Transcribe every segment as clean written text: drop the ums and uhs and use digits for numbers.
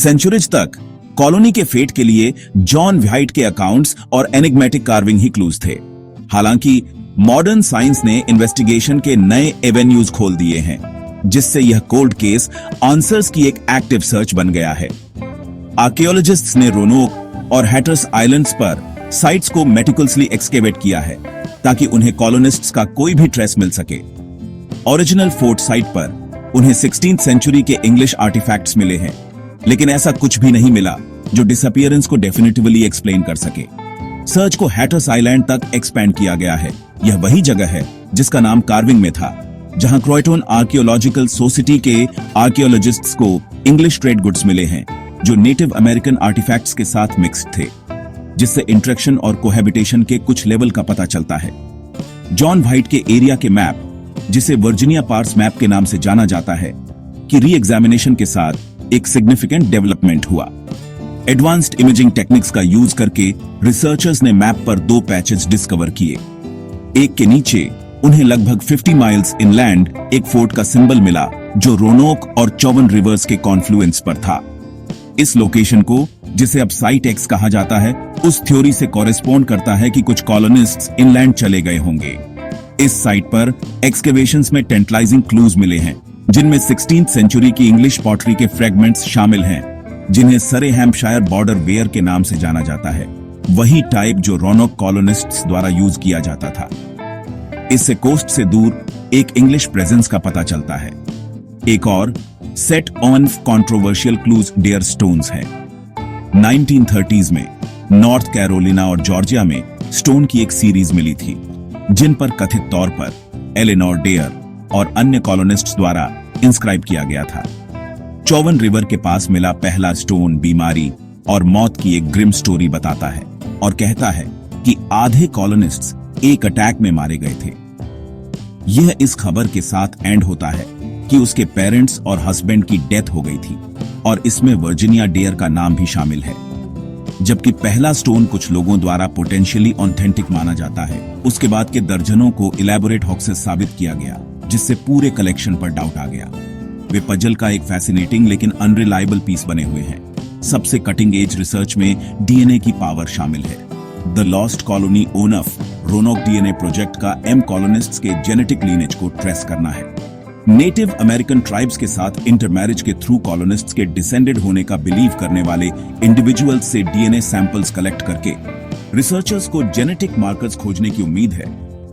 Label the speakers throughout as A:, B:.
A: Centuries तक colony के fate के लिए जॉन व्हाइट के अकाउंट्स और एनिग्मेटिक कार्विंग ही क्लूज थे। हालांकि मॉडर्न साइंस ने इन्वेस्टिगेशन के नए एवेन्यूज खोल दिए हैं, जिससे यह कोल्ड केस आंसर्स की एक एक्टिव सर्च बन गया है। आर्कियोलॉजिस्ट्स ने रोनोक और हैटर्स आइलैंड्स पर साइट्स को मेटिकुलसली एक्सकेवेट किया है ताकि उन्हें कॉलोनिस्ट्स का कोई भी ट्रेस मिल सके। ओरिजिनल फोर्ट साइट पर उन्हें 16th सेंचुरी के इंग्लिश आर्टिफैक्ट्स मिले हैं, लेकिन ऐसा कुछ भी नहीं मिला जो डिसअपीयरेंस को डेफिनेटिवली एक्सप्लेन कर सके। सर्च को हैटर्स आइलैंड तक एक्सपेंड किया गया है। यह वही जगह है जिसका नाम कार्विंग में था, जहां क्रॉयटन आर्कियोलॉजिकल सोसाइटी के आर्कियोलॉजिस्ट्स को इंग्लिश ट्रेड गुड्स मिले हैं जो नेटिव अमेरिकन आर्टिफैक्ट्स के साथ मिक्स्ड थे, जिससे इंटरेक्शन और कोहैबिटेशन के कुछ लेवल का पता चलता है। जॉन व्हाइट के एरिया के मैप, जिसे वर्जीनिया पार्स मैप के नाम से जाना जाता है, कि री एग्जामिनेशन के साथ एक सिग्निफिकेंट डेवलपमेंट हुआ। एडवांस्ड इमेजिंग टेक्निक्स का यूज करके रिसर्चर्स ने मैप पर 2 पैचेस डिस्कवर किए। एक के नीचे उन्हें लगभग 50 माइल्स इनलैंड एक फोर्ट का सिंबल मिला जो रोनोक और चौवन रिवर्स के कॉन्फ्लुएंस पर था। इस लोकेशन को, जिसे अब साइट एक्स कहा जाता है, उस थ्योरी से कॉरेस्पॉन्ड करता है कि कुछ कॉलोनिस्ट्स इनलैंड चले गए होंगे। इस साइट पर एक्सकेवेशंस में टेंटलाइजिंग क्लूज मिले हैं, जिनमें 16th सेंचुरी की इंग्लिश पॉटरी के फ्रेगमेंट्स शामिल हैं, जिन्हें सरे हैम्पशायर बॉर्डर वेयर के नाम से जाना जाता है, वही टाइप जो रोनोक कॉलोनिस्ट्स द्वारा यूज किया जाता था। इससे कोस्ट से दूर एक इंग्लिश प्रेजेंस का पता चलता है। एक और सेट ऑन कंट्रोवर्शियल क्लूज डेयर स्टोन्स है। 1930s में नॉर्थ कैरोलिना और जॉर्जिया में स्टोन की एक सीरीज मिली थी, जिन पर कथित तौर पर एलेनोर डेयर और अन्य कॉलोनिस्ट्स द्वारा इंस्क्राइब किया गया था। चौवन रिवर के पास मिला पहला स्टोन बीमारी और मौत की एक ग्रिम स्टोरी बताता है और कहता है कि आधे कॉलोनिस्ट्स एक अटैक में मारे गए थे। यह इस खबर के साथ एंड होता है कि उसके पेरेंट्स और हस्बैंड की डेथ हो गई थी, और इसमें वर्जीनिया डेयर का नाम भी शामिल है। जबकि पहला स्टोन कुछ लोगों द्वारा पोटेंशियली ऑथेंटिक माना जाता है, उसके बाद के दर्जनों को इलैबोरेट हॉक्सेस साबित किया गया, जिससे पूरे कलेक्शन पर डाउट आ गया। वे पजल का एक फैसिनेटिंग लेकिन अनरिलायबल पीस बने हुए हैं। सबसे कटिंग एज रिसर्च में डीएनए की पावर शामिल है। The lost colony of Roanoke DNA project का एम कॉलोनिस्ट्स के जेनेटिक लीनेज को ट्रेस करना है। नेटिव अमेरिकन ट्राइब्स के साथ इंटरमैरिज के थ्रू कॉलोनिस्ट्स के डिसेंडेड होने का बिलीव करने वाले इंडिविजुअल्स से डीएनए सैंपल्स कलेक्ट करके रिसर्चर्स को जेनेटिक मार्कर्स खोजने की उम्मीद है,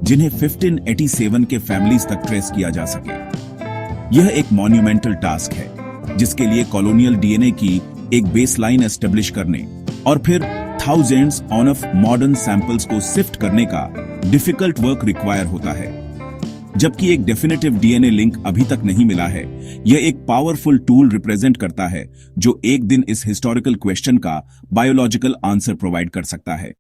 A: जिन्हें 1587 के फैमिलीज तक ट्रेस किया जा सके। यह एक मॉन्यूमेंटल टास्क है, जिसके लिए कॉलोनियल डीएनए की एक बेसलाइन एस्टेब्लिश करने और फिर थाउजेंड्स ऑफ मॉडर्न सैंपल्स को सिफ्ट करने का डिफिकल्ट वर्क रिक्वायर होता है। जबकि एक डेफिनेटिव डीएनए लिंक अभी तक नहीं मिला है, यह एक पावरफुल टूल रिप्रेजेंट करता है जो एक दिन इस हिस्टोरिकल क्वेश्चन का बायोलॉजिकल आंसर प्रोवाइड कर सकता है।